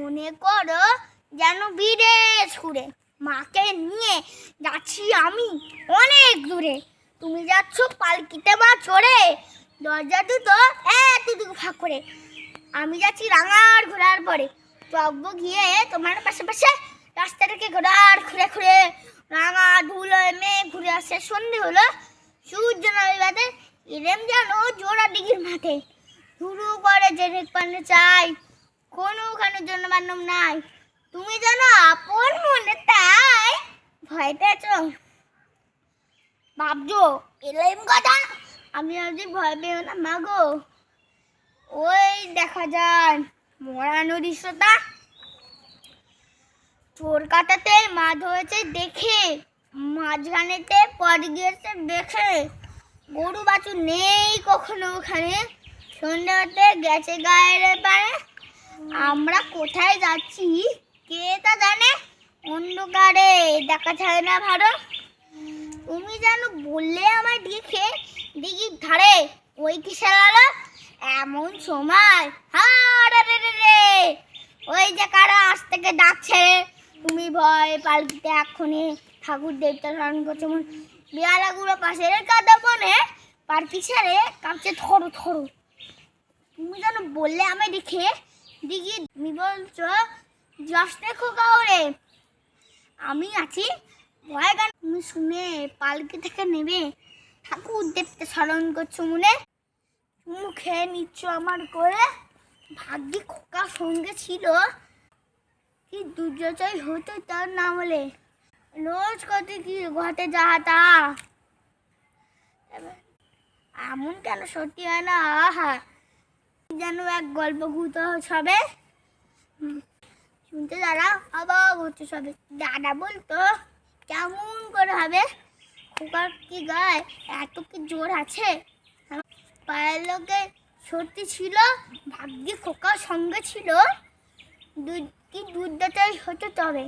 মনে করো যেন বিদেশ ঘুরে মাকে নিয়ে যাচ্ছি আমি অনেক দূরে। তুমি যাচ্ছ পালকিতে বা চড়ে, দরজা দুটো এতটুকু ফাঁক করে। আমি যাচ্ছি রাঙার ঘোড়ার পরে, চকবো গিয়ে তোমার পাশে পাশে রাস্তাটাকে ঘোড়ার ঘুরে ঘুরে। রাঙা ধুলো মেয়ে ঘুরে আসে, সন্ধে হলো, সূর্য নামে বাদে এরম যেন জোড়া দিঘির মাঠে। শুরু করে জেনে পানে চাই, কোনোখানের জন্য মানব নাই। তুমি জানো আপন মনে তাই ভয় পেয়েছ ভাবছো এলাম কথা। আমি ভাবছি ভয় পেও না মাগো, ওই দেখা যায় মরা নদীর শ্রোতা। চোর কাটাতে মাছ হয়েছে দেখে, মাঝখানেতে পর গিয়েছে দেখে। গরু বাছুর নেই কখনো ওখানে, সন্ধ্যে হতে গেছে গায়ের পারে। আমরা কোথায় যাচ্ছি কে তা জানে, অন্ধকারে দেখা যায় না ভালো। তুমি জানো বললে আমায় দেখে দিঘির ধারে ওই কিসের আলো এমন সময়। রে ওই যে কারা আজ থেকে ডাকছে, তুমি ভয় পালকিতে এক্ষুনি ঠাকুর দেবতা স্মরণ করছো। বিয়ালাগুলো পাশের কাদা বনে পালকি ছেড়ে কাঁপছে থরো থরো। তুমি জানো বললে আমায় দেখে দিঘি, তুমি বলছো যশ দেখো কাউরে, আমি আছি ভয় গান। তুমি শুনে পালকি থেকে নেবে ঠাকুর দেবতা স্মরণ করছো মনে। মুখে নিচ্ছ আমার করে, ভাগ্যি খোকা সঙ্গে ছিল, কি দুর্যোগ হতো তার না বলে। রোজ কত কি ঘটে যাহাতা, এমন কেন সত্যি হয় না। আহা যেন এক গল্প ভূত সবে শুনতে দাঁড়া অবাক হচ্ছে সবে। দাদা বলতো কেমন করে হবে, খোকার কি গায়ে এত কি জোর আছে। পায়ের লোকে সত্যি ছিল, ভাগ্যে খোকার সঙ্গে ছিল, কি দুর্দাতাই হতো তবে।